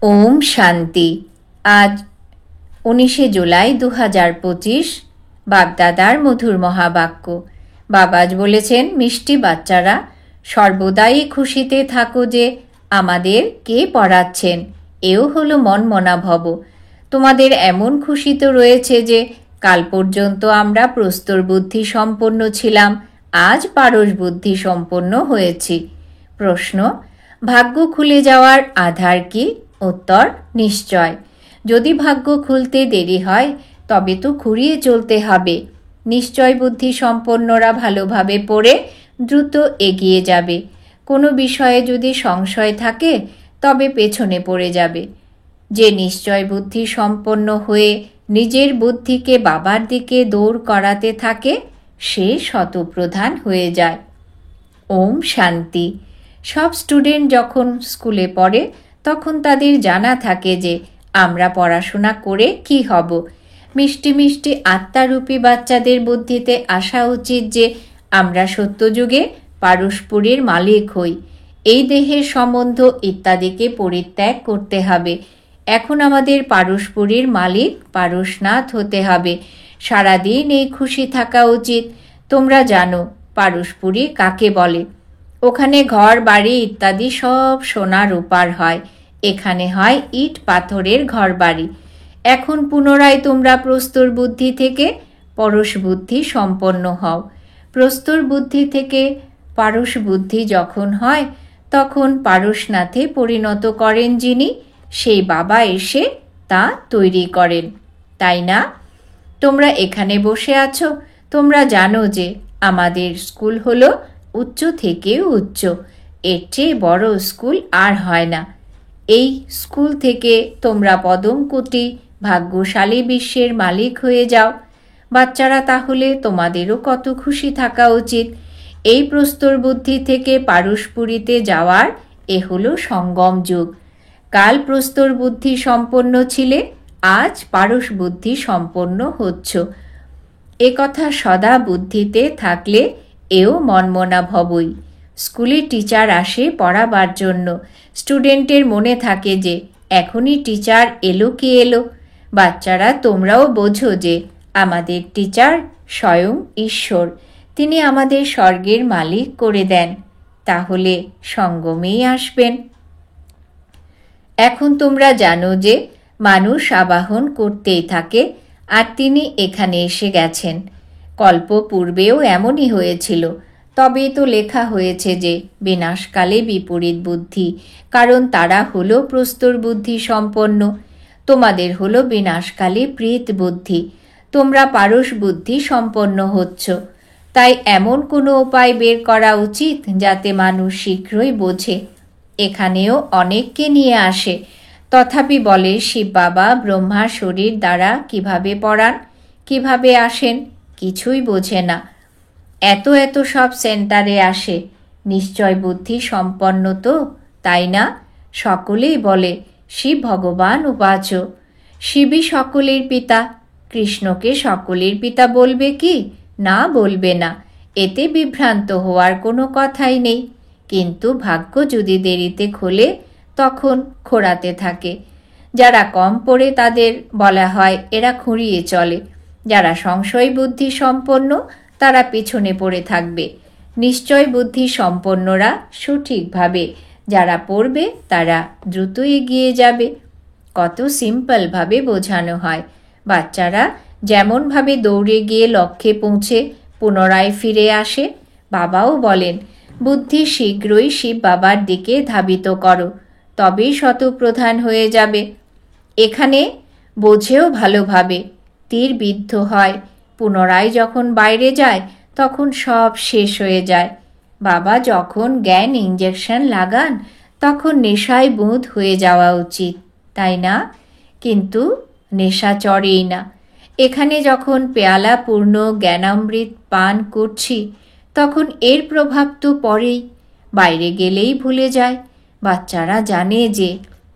ওম শান্তি। আজ 19শে জুলাই 2025। বাপদাদার মধুর মহাবাক্য। বাবাজ বলেছেন, মিষ্টি বাচ্চারা, সর্বদাই খুশিতে থাকো যে আমাদের কে পড়াচ্ছেন। এও হলো মনমনা ভব। তোমাদের এমন খুশি তো রয়েছে যে কাল পর্যন্ত আমরা প্রস্তর বুদ্ধি সম্পন্ন ছিলাম, আজ পারস বুদ্ধি সম্পন্ন হয়েছি। প্রশ্ন: ভাগ্য খুলে যাওয়ার আধার কি? উত্তর: নিশ্চয়। যদি ভাগ্য খুলতে দেরি হয় তবে তো খুঁড়িয়ে চলতে হবে। নিশ্চয় বুদ্ধি সম্পন্নরা ভালোভাবে পড়ে দ্রুত এগিয়ে যাবে। কোনো বিষয়ে যদি সংশয় থাকে তবে পেছনে পড়ে যাবে। যে নিশ্চয় বুদ্ধি সম্পন্ন হয়ে নিজের বুদ্ধিকে বাবার দিকে দৌড় করাতে থাকে সে শতপ্রধান হয়ে যায়। ওম শান্তি। সব স্টুডেন্ট যখন স্কুলে পড়ে তখন তাদের জানা থাকে যে আমরা পড়াশোনা করে কি হব। মিষ্টি মিষ্টি আত্মারূপী বাচ্চাদের বুদ্ধিতে আসা উচিত যে আমরা সত্যযুগে পারস্পরের মালিক হই। এই দেহের সম্বন্ধ ইত্যাদিকে পরিত্যাগ করতে হবে। এখন আমাদের পারস্পরের মালিক পারসনাথ হতে হবে। সারাদিন এই খুশি থাকা উচিত। তোমরা জানো পারস্পরিক কাকে বলে। ওখানে ঘর বাড়ি ইত্যাদি সব সোনা রূপার হয়, এখানে হয় ইট পাথরের ঘর বাড়ি। এখন পুনরায় তোমরা প্রস্তর বুদ্ধি থেকে পরশ বুদ্ধি সম্পন্ন হও। প্রস্তর বুদ্ধি থেকে পারস বুদ্ধি যখন হয় তখন পারসনাথে পরিণত করেন যিনি, সেই বাবা এসে তা তৈরি করেন, তাই না? তোমরা এখানে বসে আছো, তোমরা জানো যে আমাদের স্কুল হলো উচ্চ থেকে উচ্চ। এর চেয়ে বড় স্কুল আর হয় না। এই স্কুল থেকে তোমরা পদম কোটি ভাগ্যশালী বিশ্বের মালিক হয়ে যাও। বাচ্চারা, তাহলে তোমাদেরও কত খুশি থাকা উচিত। এই প্রস্তর বুদ্ধি থেকে পারস্পরিতে যাওয়ার এ হলো সঙ্গম যুগ। কাল প্রস্তর বুদ্ধি সম্পন্ন ছিলে, আজ পারস বুদ্ধি সম্পন্ন হচ্ছ। এ কথা সদা বুদ্ধিতে থাকলে এও মনমনা ভবই। স্কুলে টিচার আসে পড়াবার জন্য। স্টুডেন্টের মনে থাকে যে এখনই টিচার এলো কি এলো। বাচ্চারা, তোমরাও বোঝো যে আমাদের টিচার স্বয়ং ঈশ্বর। তিনি আমাদের স্বর্গের মালিক করে দেন। তাহলে সঙ্গমেই আসবেন। এখন তোমরা জানো যে মানুষ আবাহন করতেই থাকে, আর তিনি এখানে এসে গেছেন। কল্প পূর্বেও এমনই হয়েছিল। তবে তো লেখা হয়েছে যে বিনাশকালে বিপরীত বুদ্ধি, কারণ তারা হলো প্রস্তর বুদ্ধি সম্পন্ন। তোমাদের হলো বিনাশকালে প্রীত বুদ্ধি। তোমরা পারস বুদ্ধি সম্পন্ন হচ্ছ। তাই এমন কোনো উপায় বের করা উচিত যাতে মানুষ শীঘ্রই বোঝে। এখানেও অনেককে নিয়ে আসে, তথাপি বলে শিব বাবা ব্রহ্মার শরীর দ্বারা কিভাবে পড়ান, কিভাবে আসেন, কিছুই বোঝে না। এত এত সব সেন্টারে আসে, নিশ্চয় বুদ্ধি সম্পন্ন তো, তাই না? সকলেই বলে শিব ভগবান উপাচ। শিবই সকলের পিতা। কৃষ্ণকে সকলের পিতা বলবে কি? না, বলবে না। এতে বিভ্রান্ত হওয়ার কোনো কথাই নেই। কিন্তু ভাগ্য যদি দেরিতে খোলে তখন খোঁড়াতে থাকে। যারা কম পড়ে তাদের বলা হয় এরা খুঁড়িয়ে চলে। যারা সংশয় বুদ্ধি সম্পন্ন তারা পিছনে পড়ে থাকবে। নিশ্চয় বুদ্ধি সম্পন্নরা সঠিকভাবে যারা পড়বে তারা দ্রুত এগিয়ে যাবে। কত সিম্পলভাবে বোঝানো হয়। বাচ্চারা যেমনভাবে দৌড়ে গিয়ে লক্ষ্যে পৌঁছে পুনরায় ফিরে আসে, বাবাও বলেন বুদ্ধি শীঘ্রই শিব বাবার দিকে ধাবিত করো, তবেই শতপ্রধান হয়ে যাবে। এখানে বোঝেও ভালোভাবে। তীর বিদ্ধ হয়, পুনরায় যখন বাইরে যায় তখন সব শেষ হয়ে যায়। বাবা যখন জ্ঞান ইঞ্জেকশন লাগান তখন নেশায় বুঁদ হয়ে যাওয়া উচিত, তাই না? কিন্তু নেশা চড়েই না। এখানে যখন পেয়ালা পূর্ণ জ্ঞানামৃত পান করছি তখন এর প্রভাব তো পড়েই, বাইরে গেলেই ভুলে যায়। বাচ্চারা জানে যে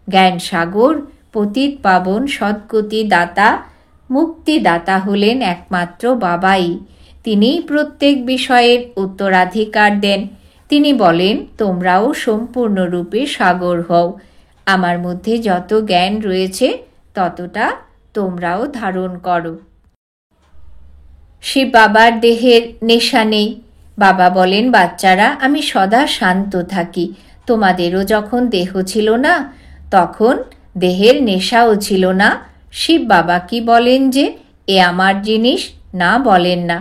জ্ঞান সাগর পতিত পাবন সদ্গতি দাতা মুক্তিদাতা হলেন একমাত্র বাবাই। তিনিই প্রত্যেক বিষয়ের উত্তরাধিকার দেন। তিনি বলেন তোমরাও সম্পূর্ণরূপে সাগর হও। আমার মধ্যে যত জ্ঞান রয়েছে ততটা তোমরাও ধারণ করো। শিব বাবার দেহের নেশা নেই। বাবা বলেন, বাচ্চারা, আমি সদা শান্ত থাকি। তোমাদেরও যখন দেহ ছিল না তখন দেহের নেশাও ছিল না। শিব বাবা কি বলেন যে এ আমার জিনিস? না, বলেন না।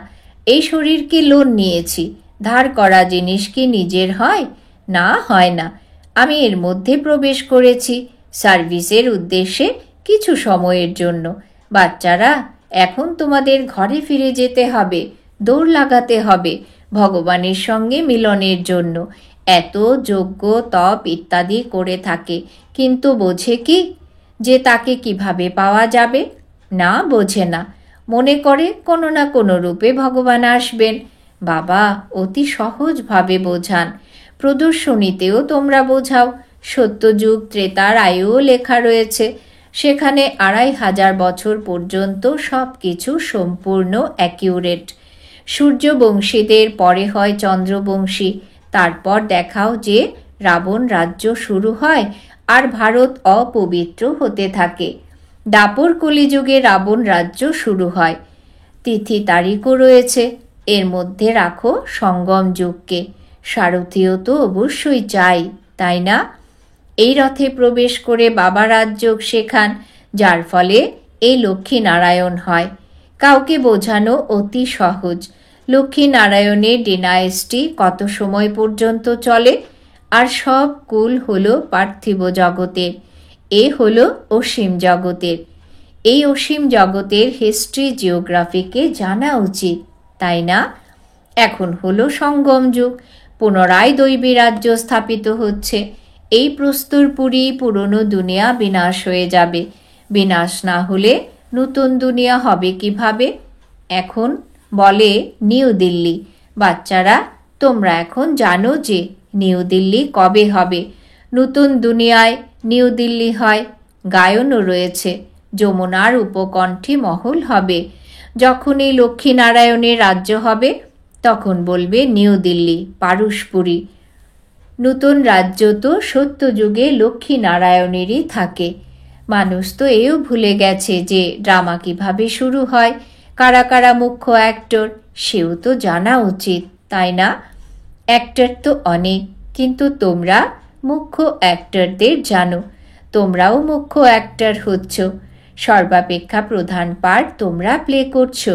এই শরীর কি লোন নিয়েছি? ধার করা জিনিস কি নিজের হয়? না, হয় না। আমি এর মধ্যে প্রবেশ করেছি সার্ভিসের উদ্দেশ্যে, কিছু সময়ের জন্য। বাচ্চারা, এখন তোমাদের ঘরে ফিরে যেতে হবে, দৌড় লাগাতে হবে ভগবানের সঙ্গে মিলনের জন্য। এত যজ্ঞ তপ ইত্যাদি করে থাকে, কিন্তু বোঝে কি যে তাকে কিভাবে পাওয়া যাবে? না, বোঝে না। মনে করে কোনো না কোনো রূপে ভগবান আসবেন। বাবা অতি সহজভাবে বোঝান। প্রদর্শনীতেও তোমরা বোঝাও। সত্যযুগ ত্রেতার আয়ুও লেখা রয়েছে, সেখানে 2500 বছর পর্যন্ত সব কিছু সম্পূর্ণ অ্যাকিউরেট। সূর্যবংশীদের পরে হয় চন্দ্রবংশী। তারপর দেখাও যে রাবণ রাজ্য শুরু হয় আর ভারত অপবিত্র হতে থাকে। দাপর কলিযুগে রাবণ রাজ্য শুরু হয়। তিথি তারিখও রয়েছে। এর মধ্যে রাখো সঙ্গম যুগকে। সারথীও তো অবশ্যই চাই, তাই না? এই রথে প্রবেশ করে বাবা রাজযোগ শেখান, যার ফলে এই লক্ষ্মীনারায়ণ হয়। কাউকে বোঝানো অতি সহজ। লক্ষ্মীনারায়ণের ডিনাইস্টি কত সময় পর্যন্ত চলে? আর সব কুল হলো পার্থিব জগতের, এ হলো অসীম জগতের। এই অসীম জগতের হিস্ট্রি জিওগ্রাফিকে জানা উচিত, তাই না? এখন হলো সঙ্গম যুগ। পুনরায় দৈবী রাজ্য স্থাপিত হচ্ছে। এই প্রস্তরপুরী পুরনো দুনিয়া বিনাশ হয়ে যাবে। বিনাশ না হলে নতুন দুনিয়া হবে কিভাবে? এখন বলে নিউ দিল্লি। বাচ্চারা, তোমরা এখন জানো যে নিউ দিল্লি কবে হবে। নতুন দুনিয়ায় নিউ দিল্লি হয়। গায়নও রয়েছে। যমুনার উপকণ্ঠে মহল হবে। যখন এই লক্ষ্মীনারায়ণের রাজ্য হবে তখন বলবে নিউ দিল্লি, পারস্পুরী। নতুন রাজ্য তো সত্যযুগে লক্ষ্মীনারায়ণেরই থাকে। মানুষ তো এও ভুলে গেছে যে ড্রামা কিভাবে শুরু হয়, কারা কারা মুখ্য অ্যাক্টর, সেও তো জানা উচিত, তাই না? অ্যাক্টর তো অনেক, কিন্তু তোমরা মুখ্য অ্যাক্টরদের জানো। তোমরাও মুখ্য অ্যাক্টর হচ্ছ। সর্বাপেক্ষা প্রধান পার্ট তোমরা প্লে করছো।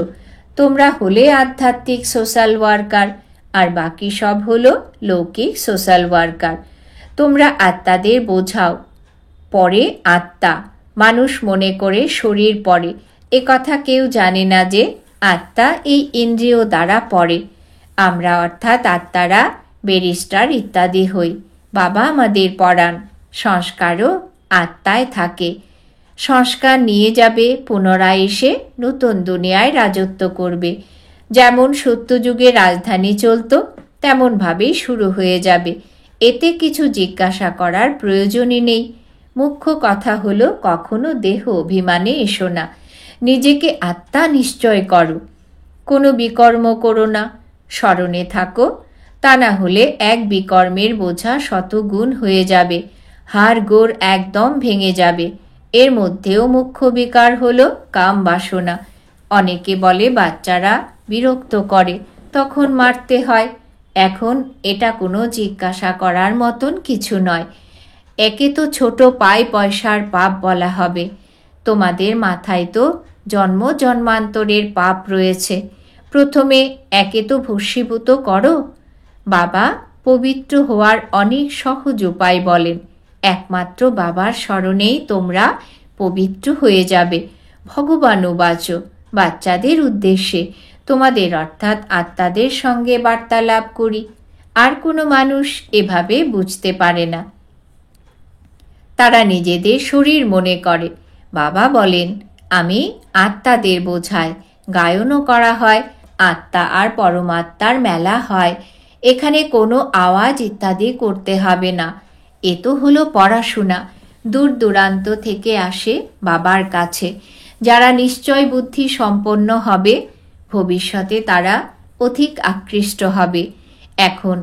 তোমরা হলে আধ্যাত্মিক সোশ্যাল ওয়ার্কার, আর বাকি সব হলো লৌকিক সোশ্যাল ওয়ার্কার। তোমরা আত্মাদের বোঝাও। পরে আত্মা, মানুষ মনে করে শরীর পড়ে। এ কথা কেউ জানে না যে আত্মা এই ইন্দ্রিয় দ্বারা পড়ে। আমরা অর্থাৎ আত্মারা ব্যারিস্টার ইত্যাদি হই। বাবা আমাদের পড়ান। সংস্কারও আত্মায় থাকে। সংস্কার নিয়ে যাবে, পুনরায় এসে নতুন দুনিয়ায় রাজত্ব করবে। যেমন সত্যযুগে রাজধানী চলত, তেমনভাবেই শুরু হয়ে যাবে। এতে কিছু জিজ্ঞাসা করার প্রয়োজনই নেই। মুখ্য কথা হলো কখনো দেহ অভিমানে এসো না। নিজেকে আত্মা নিশ্চয় করো। কোনো বিকর্ম করো না, স্মরণে থাকো। তা না হলে এক বিকর্মের বোঝা শতগুণ হয়ে যাবে। হাড় গোড় একদম ভেঙে যাবে। এর মধ্যেও মুখ্য বিকার হলো কাম বাসনা। অনেকে বলে বাচ্চারা বিরক্ত করে, তখন মারতে হয়। এখন এটা কোনো জিজ্ঞাসা করার মতন কিছু নয়। একে তো ছোট পায় পয়সার পাপ বলা হবে। তোমাদের মাথায় তো জন্ম জন্মান্তরের পাপ রয়েছে। প্রথমে একে তো ভস্মীভূত করো। বাবা পবিত্র হওয়ার অনেক সহজ উপায় বলেন। একমাত্র বাবার স্মরণেই তোমরা পবিত্র হয়ে যাবে। ভগবানও বাঁচো। বাচ্চাদের উদ্দেশ্যে, তোমাদের অর্থাৎ আত্মাদের সঙ্গে বার্তালাপ করি। আর কোনো মানুষ এভাবে বুঝতে পারে না। তারা নিজেদের শরীর মনে করে। বাবা বলেন, আমি আত্মাদের বোঝাই। গায়নও করা হয়। আত্মা আর পরমাত্মার মেলা হয়। এখানে কোনো আওয়াজ ইত্যাদি করতে হবে না। এ তো হলো পড়াশোনা। দূর দূরান্ত থেকে আসে বাবার কাছে। যারা নিশ্চয় বুদ্ধি সম্পন্ন হবে, ভবিষ্যতে তারা অধিক আকৃষ্ট হবে। এখন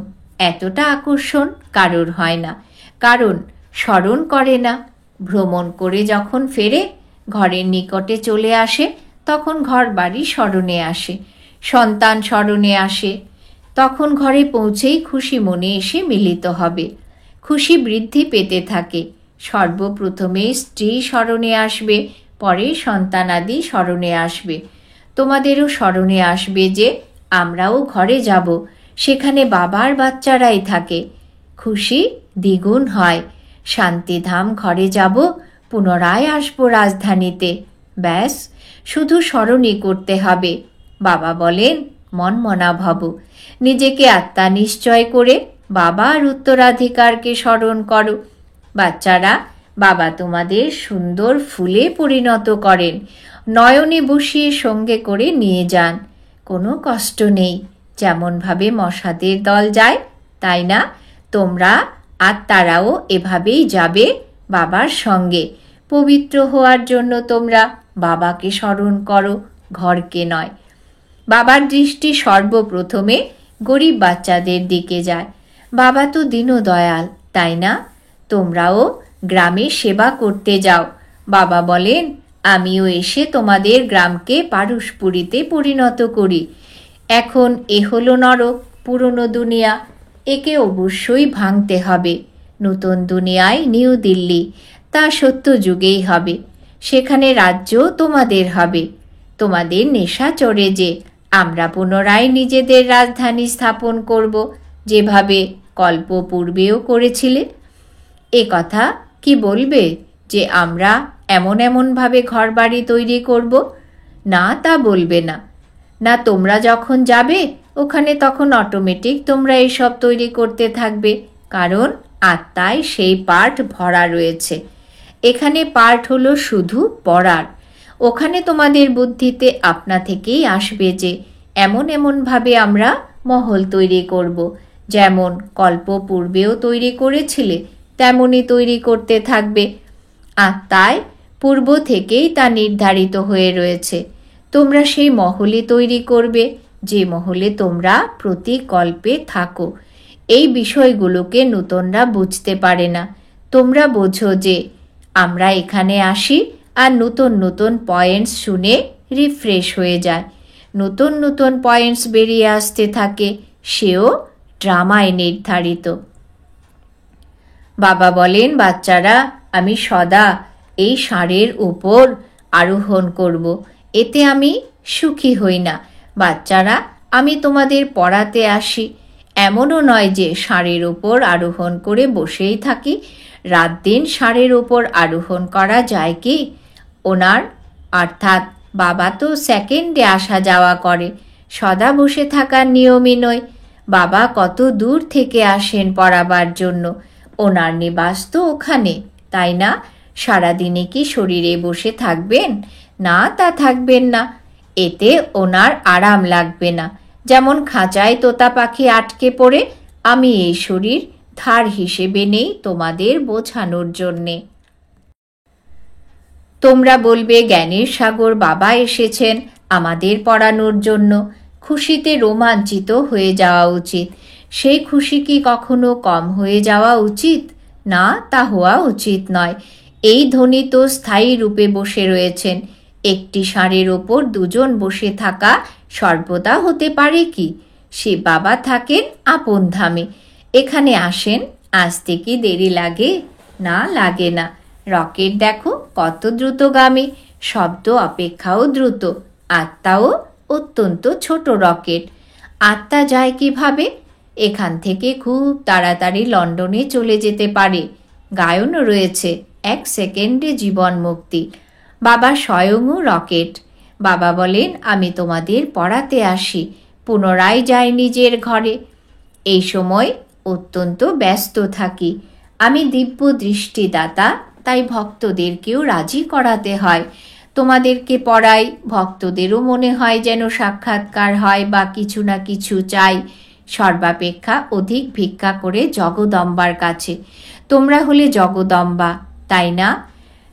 এতটা আকর্ষণ কারোর হয় না, কারণ স্মরণ করে না। ভ্রমণ করে যখন ফেরে, ঘরের নিকটে চলে আসে, তখন ঘর বাড়ি স্মরণে আসে, সন্তান স্মরণে আসে। তখন ঘরে পৌঁছেই খুশি মনে এসে মিলিত হবে। খুশি বৃদ্ধি পেতে থাকে। সর্বপ্রথমে স্ত্রী স্মরণে আসবে, পরে সন্তানাদি স্মরণে আসবে। তোমাদেরও স্মরণে আসবে যে আমরাও ঘরে যাব, সেখানে বাবার বাচ্চারাই থাকে। খুশি দ্বিগুণ হয়। শান্তিধাম ঘরে যাব, পুনরায় আসবো রাজধানীতে। ব্যাস, শুধু স্মরণই করতে হবে। বাবা বলেন, মনমনা ভব। নিজেকে আত্মা নিশ্চয় করে বাবার উত্তরাধিকারকে স্মরণ করো। বাচ্চারা, বাবা তোমাদের সুন্দর ফুলে পরিণত করেন, নয়নে বসিয়ে সঙ্গে করে নিয়ে যান। কোনো কষ্ট নেই। যেমনভাবে মশাদের দল যায়, তাই না? তোমরা আত্মারাও এভাবেই যাবে বাবার সঙ্গে। পবিত্র হওয়ার জন্য তোমরা বাবাকে স্মরণ করো, ঘরকে নয়। বাবার দৃষ্টি সর্বপ্রথমে গরিব বাচ্চাদের দিকে যায়। বাবা তো দীনদয়াল, তাই না? তোমরাও গ্রামে সেবা করতে যাও। বাবা বলেন, আমিও এসে তোমাদের গ্রামকে পারস্পুরিতে পরিণত করি। এখন এ হলো নরক, পুরনো দুনিয়া, একে অবশ্যই ভাঙতে হবে। নতুন দুনিয়ায় নিউ দিল্লি, তা সত্য যুগেই হবে। সেখানে রাজ্য তোমাদের হবে। তোমাদের নেশা চড়ে যে আমরা পুনরায় নিজেদের রাজধানী স্থাপন করব, যেভাবে কল্প পূর্বেও করেছিলে। এ কথা কি বলবে যে আমরা এমনভাবে ঘরবাড়ি তৈরি করব? না, তা বলবে না। না, তোমরা যখন যাবে ওখানে, তখন অটোমেটিক তোমরা এসব তৈরি করতে থাকবে, কারণ আত্মায় সেই পার্ট ভরা রয়েছে। এখানে পার্ট হলো শুধু পড়ার। ওখানে তোমাদের বুদ্ধিতে আপনা থেকেই আসবে যে এমনভাবে আমরা মহল তৈরি করব, যেমন কল্প পূর্বেও তৈরি করেছিলে তেমনই তৈরি করতে থাকবে। আত্মায় পূর্ব থেকেই তা নির্ধারিত হয়ে রয়েছে। তোমরা সেই মহলই তৈরি করবে, যে মহলে তোমরা প্রতি কল্পে থাকো। এই বিষয়গুলোকে নূতনরা বুঝতে পারে না। তোমরা বোঝো যে আমরা এখানে আসি আর নতুন নতুন পয়েন্টস শুনে রিফ্রেশ হয়ে যায়। নতুন নতুন পয়েন্টস বেরিয়ে আসতে থাকে, সেও ড্রামায় নির্ধারিত। বাবা বলেন, বাচ্চারা, আমি সদা এই ষাঁড়ের উপর আরোহণ করব, এতে আমি সুখী হই না। বাচ্চারা, আমি তোমাদের পড়াতে আসি। এমনও নয় যে ষাঁড়ের উপর আরোহণ করে বসেই থাকি। রাত দিন ষাঁড়ের উপর আরোহণ করা যায় কি? ওনার অর্থাৎ বাবা তো সেকেন্ডে আসা যাওয়া করে, সদা বসে থাকার নিয়মই নয়। বাবা কত দূর থেকে আসেন পড়াবার জন্য। ওনার নিবাস তো ওখানে, তাই না? সারাদিনে কি শরীরে বসে থাকবেন? না, তা থাকবেন না। এতে ওনার আরাম লাগবে না। যেমন খাঁচায় তোতা পাখি আটকে পড়ে, আমি এই শরীর ধার হিসেবে নেই তোমাদের বোঝানোর জন্যে। তোমরা বলবে, জ্ঞানের সাগর বাবা এসেছেন আমাদের পড়ানোর জন্য। খুশিতে রোমাঞ্চিত হয়ে যাওয়া উচিত। সেই খুশি কি কখনো কম হয়ে যাওয়া উচিত? না, তা হওয়া উচিত নয়। এই ধনী তো স্থায়ী রূপে বসে রয়েছেন। একটি ষাঁড়ের ওপর দুজন বসে থাকা সর্বদা হতে পারে কি? সে বাবা থাকেন আপন ধামে। এখানে আসেন, আসতে কি দেরি লাগে? না, লাগে না। রকেট দেখো কত দ্রুতগামী, শব্দ অপেক্ষাও দ্রুত। আত্মাও অত্যন্ত ছোট রকেট। আত্মা যায় কিভাবে? এখান থেকে খুব তাড়াতাড়ি লন্ডনে চলে যেতে পারে। গায়নও রয়েছে, 1 সেকেন্ডে জীবন মুক্তি। বাবা স্বয়ংও রকেট। বাবা বলেন, আমি তোমাদের পড়াতে আসি, পুনরায় যাই নিজের ঘরে। এই সময় অত্যন্ত ব্যস্ত থাকি। আমি দিব্য দৃষ্টিদাতা, তাই ভক্তদেরকেও রাজি করাতে হয়। তোমাদেরকে পড়াই, ভক্তদেরও মনে হয় যেন সাক্ষাৎকার হয় বা কিছু না কিছু চাই। সর্বাপেক্ষা অধিক ভিক্ষা করে জগদম্বার কাছে। তোমরা হলে জগদম্বা, তাই না?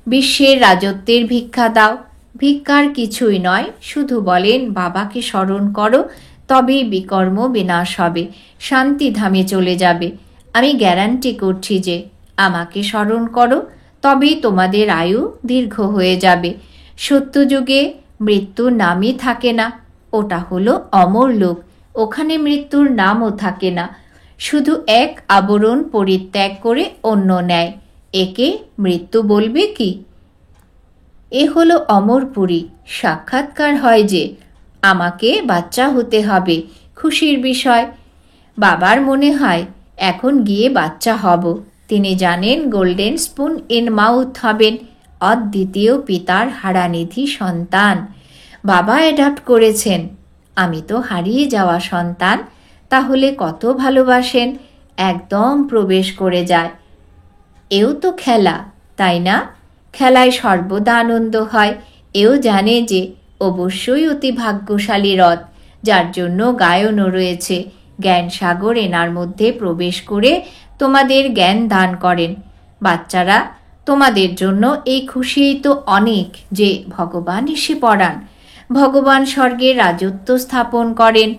বিশ্বের রাজত্বের ভিক্ষা দাও। ভিক্ষার কিছুই নয়, শুধু বলেন বাবাকে স্মরণ করো, তবেই বিকর্ম বিনাশ হবে, শান্তিধামে চলে যাবে। আমি গ্যারান্টি করছি যে আমাকে স্মরণ করো, তবেই তোমাদের আয়ু দীর্ঘ হয়ে যাবে। সত্যযুগে মৃত্যুর নামই থাকে না, ওটা হলো অমর লোক, ওখানে মৃত্যুর নামও থাকে না। শুধু এক আবরণ পরিত্যাগ করে অন্য নেয়, একে মৃত্যু বলবে কি? এ হলো অমরপুরী। সাক্ষাৎকার হয় যে আমাকে বাচ্চা হতে হবে, খুশির বিষয়। বাবার মনে হয় এখন গিয়ে বাচ্চা হব। তিনি জানেন গোল্ডেন স্পুন ইন মাউথ হবেন, অদ্বিতীয় পিতার হারানিধি সন্তান। বাবা অ্যাডাপ্ট করেছেন, আমি তো হারিয়ে যাওয়া সন্তান। তাহলে কত ভালোবাসেন, একদম প্রবেশ করে যায়। এও তো খেলা, তাই না? খেলায় সর্বদা আনন্দ হয়। এও জানে যে অবশ্যই অতি ভাগ্যশালী রথ, যার জন্য গায়নও রয়েছে। জ্ঞান সাগর এনার মধ্যে প্রবেশ করে তোমাদের জ্ঞান দান করেন। বাচ্চারা, তোমাদের জন্য এই খুশিই তো অনেক যে ভগবান এসে পড়ান, ভগবান স্বর্গের রাজত্ব স্থাপন করেন।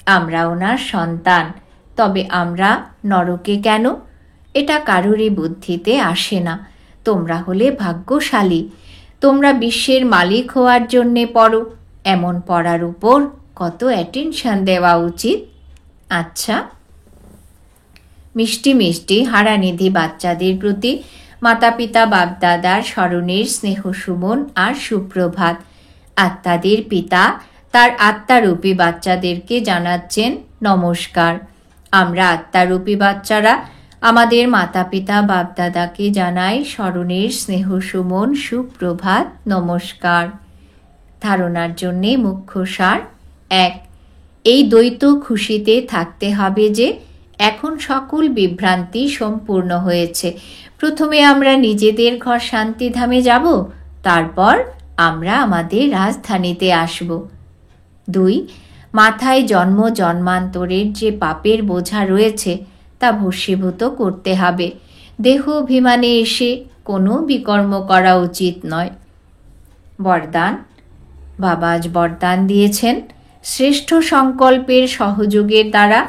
আমরা ওনার সন্তান, তবে আমরা নরকে কেন? এটা কারোরই বুদ্ধিতে আসে না। তোমরা হলে ভাগ্যশালী, তোমরা বিশ্বের মালিক হওয়ার জন্যে পড়ো। এমন পড়ার উপর কত অ্যাটেনশন দেওয়া উচিত। আচ্ছা, মিষ্টি মিষ্টি হারানিধি বাচ্চাদের প্রতি মাতা পিতা বাপদাদার স্মরণের স্নেহ সুমন আর সুপ্রভাত। আত্মাদের পিতা তার আত্মারূপী বাচ্চাদেরকে জানাচ্ছেন নমস্কার। আমরা আত্মারূপী বাচ্চারা আমাদের মাতা পিতা বাপদাদাকে জানাই স্মরণের স্নেহ সুমন সুপ্রভাত নমস্কার। ধারণার জন্যে মুখ্য সার: 1. এই দ্বৈত খুশিতে থাকতে হবে যে এখন সকল বিভ্রান্তি সম্পূর্ণ হয়েছে। প্রথমে আমরা নিজেদের ঘর শান্তিধামে যাব, তারপর আমরা আমাদের রাজধানীতে আসব। 2. মাথায় জন্ম জন্মান্তরের যে পাপের বোঝা রয়েছে তা ভস্মীভূত করতে হবে। দেহ অভিমানে এসে কোনো বিকর্ম করা উচিত নয়। বরদান: বাবা আজ বরদান দিয়েছেন শ্রেষ্ঠ সংকল্পের সহযোগের দ্বারা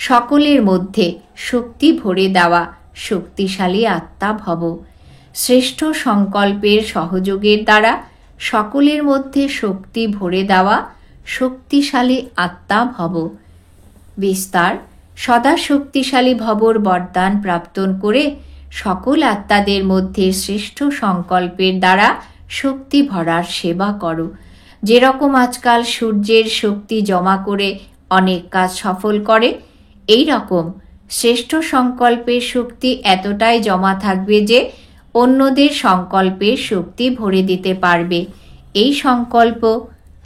সকলের মধ্যে শক্তি ভরে দেওয়া শক্তিশালী আত্মা ভব। শ্রেষ্ঠ সংকল্পের সহযোগের দ্বারা সকলের মধ্যে শক্তি ভরে দেওয়া শক্তিশালী আত্মা ভব। বিস্তার: সদা শক্তিশালী ভবর বরদান প্রাপ্তন করে সকল আত্মাদের মধ্যে শ্রেষ্ঠ সংকল্পের দ্বারা শক্তি ভরার সেবা করো। যেরকম আজকাল সূর্যের শক্তি জমা করে অনেক কাজ সফল করে, এই রকম শ্রেষ্ঠ সংকল্পের শক্তি এতটাই জমা থাকবে যে অন্যদের সংকল্পের শক্তি ভরে দিতে পারবে। এই সংকল্প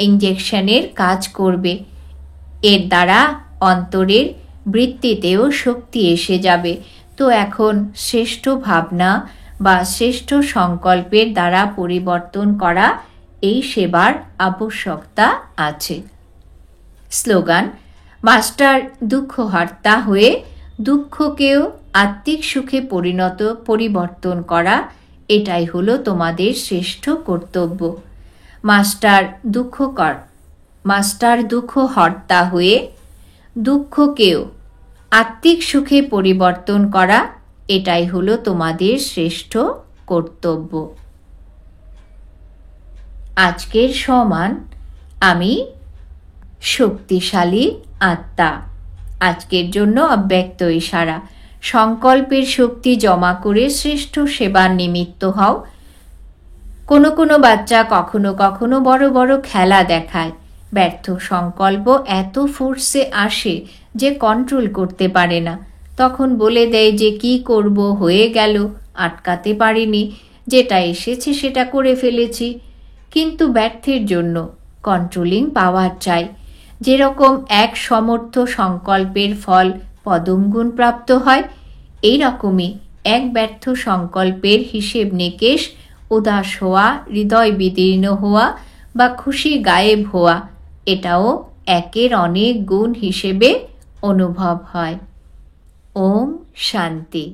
ইঞ্জেকশনের কাজ করবে। এর দ্বারা অন্তরের বৃত্তিতেও শক্তি এসে যাবে। তো এখন শ্রেষ্ঠ ভাবনা বা শ্রেষ্ঠ সংকল্পের দ্বারা পরিবর্তন করা এই সেবার আবশ্যকতা আছে। স্লোগান: মাস্টার দুঃখহর্তা হয়ে দুঃখকেও আত্মিক সুখে পরিবর্তন করা, এটাই হলো তোমাদের শ্রেষ্ঠ কর্তব্য। মাস্টার দুঃখহর্তা হয়ে দুঃখকেও আত্মিক সুখে পরিবর্তন করা, এটাই হলো তোমাদের শ্রেষ্ঠ কর্তব্য। আজকের সমান আমি শক্তিশালী আত্মা। আজকের জন্য অব্যক্ত ইশারা: সংকল্পের শক্তি জমা করে শ্রেষ্ঠ সেবার নিমিত্ত হও। কোনো কোনো বাচ্চা কখনো কখনো বড় বড় খেলা দেখায়। ব্যর্থ সংকল্প এত ফোর্সে আসে যে কন্ট্রোল করতে পারে না। তখন বলে দেয় যে কি করব, হয়ে গেল, আটকাতে পারিনি, যেটা এসেছে সেটা করে ফেলেছি। কিন্তু ব্যর্থের জন্য কন্ট্রোলিং পাওয়ার চাই। যেরকম এক সমর্থ সংকল্পের ফল পদমগুণ প্রাপ্ত হয়, এই রকমই এক ব্যর্থ সংকল্পের হিসেব নিকেশ, উদাস হওয়া, হৃদয় বিদীর্ণ হওয়া বা খুশি গায়েব হওয়া, এটাও একের অনেক গুণ হিসেবে অনুভব হয়। ওম শান্তি।